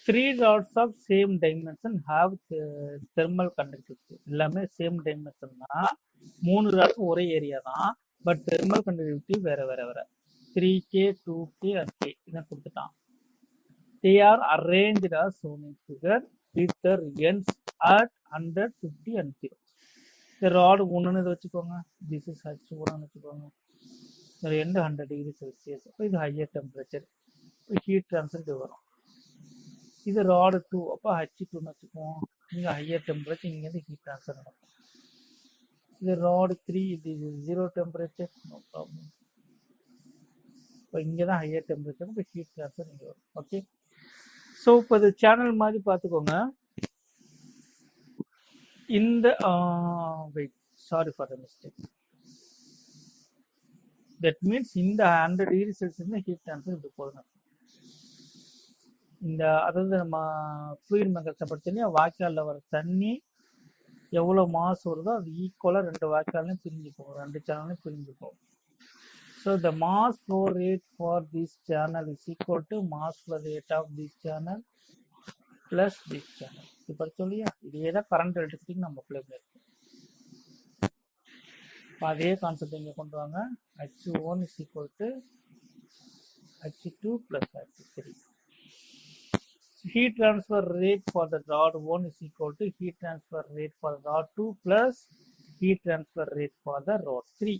Three rods of same dimension have thermal conductivity. எல்லாமே same dimension தான், 3 rods ஒரே area தான், பட் தெர்மல் கண்டக்டிவிட்டி வேற வேற வேற. 3K 2K and K இதான் கொடுத்துட்டான். They are arranged as shown in figure with their ends at 100, 50 and 0. இந்த ராட் ஒன்றுன்னு இதை வச்சுக்கோங்க, திஸ் இஸ் H1 வச்சுக்கோங்க, இந்த எண்டு 100 டிகிரி செல்சியஸ். அப்போ இது ஹையர் டெம்பரேச்சர், இப்போ ஹீட் ட்ரான்ஸ்ஃபர் இது வரும். இது ராடு 2, அப்போ H2ன்னு வச்சுக்குவோம், இங்கே ஹையர் டெம்பரேச்சர், இங்கேருந்து ஹீட் ட்ரான்ஸ்ஃபர் நடக்கும். இது ராடு 3, இது 0 டெம்பரேச்சர், நோ ப்ராப்ளம். இப்போ இங்கே தான் ஹையர் டெம்பரேச்சர், இப்போ ஹீட் ட்ரான்ஸ்ஃபர் இங்கே வரும். ஓகே, ஸோ இப்போ இது சேனல் மாதிரி பார்த்துக்கோங்க. இந்த wait, sorry for the mistake. That means இந்த 100 டிகிரி செல்சியஸ் ஹீட் ட்ரான்ஸ்ஃபர் இப்படி போதும். இந்த அதாவது நம்ம ஃப்ளூயிட் மெக்கானிக்ஸ் படிச்சோன்னா வாய்க்காலில் வர தண்ணி எவ்வளோ மாஸ் வருதோ அது ஈக்குவலாக 2 வாய்க்காலையும் பிரிஞ்சு போகும், 2 சேனலையும் பிரிஞ்சு போகும். So the mass flow rate for this channel is equal to mass flow rate of this channel plus this channel. இப்போ சொல்லியா, இதே தான் கரண்ட் எலக்ட்ரிசிட்டிக்கு நம்ம அப்ளை பண்ணியிருக்கோம். இப்போ அதே கான்செப்ட் இங்கே கொண்டு வாங்க. H1 is equal to H2 plus H3. Heat transfer rate for the rod 1 is equal to heat transfer rate for rod 2 plus heat transfer rate for the rod 3.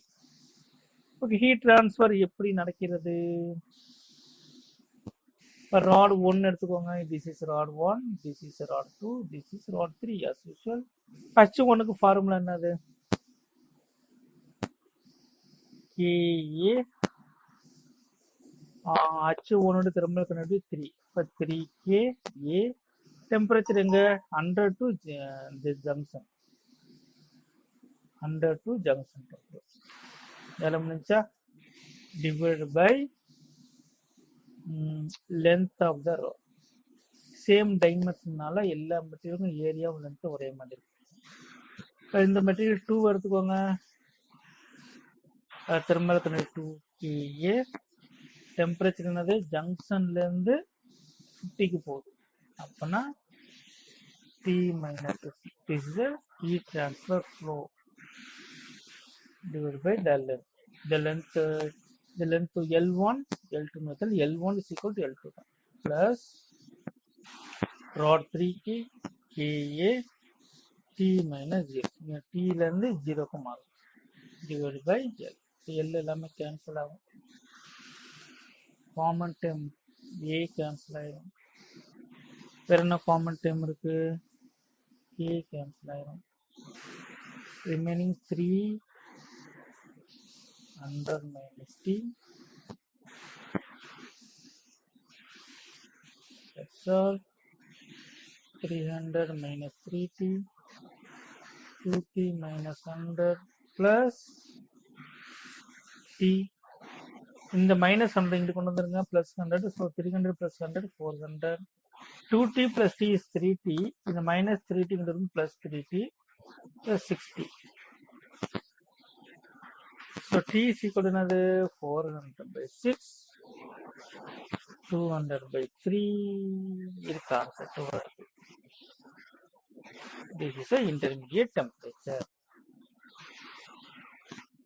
Okay, heat transfer எப்படி நடக்கிறது? இப்போ rod 1 எடுத்துக்கோங்க, this is rod 1, this is rod 2, this is rod 3 as usual. H1க்கு formula என்னது? KA H1 thermal conductivity 3. இப்போ 3K A. Temperature எங்க 100 to junction, 100 to junction எலிமெண்ட்ஸா divided by length of the rod. Same டைமென்ஷன்னால எல்லா மெட்டீரியலுக்கும் ஏரியாவும் லென்த் ஒரே மாதிரி இருக்கு. இப்போ இந்த மெட்டீரியல் 2 எடுத்துக்கோங்க, தெர்மல் கண்டக்டிவிட்டி 2KA. டெம்பரேச்சர் என்னது ஜங்ஷன்ல இருந்து 50க்கு போகுது, அப்பனா T minus 50 is the heat transfer flow divided by the length. The length to L1, L2 method, L1 is equal to L2 plus rod 3K KA T minus 0. T ல இருந்து 0க்கு மாறும், divided by L. L எல்லாமே cancel ஆகும், common term A cancel ஆயிடும், வேற என்ன common term இருக்கு, K கேன்சல் ஆயிடும், remaining 3 100 minus T. That's all. 300 minus 3T, 2T minus 100 plus T. இந்த மைனஸ் 100 இங்கிட்டு கொண்டு வந்துருங்க, plus 100. So 300 plus 100 400. 2T plus T is 3T. இந்த மைனஸ் 3T இங்கிட்டு இருக்கும், plus 3T plus 6T. So T is equal to என்னது 400 by 6, 200 by 3. இது concept. This is a intermediate temperature.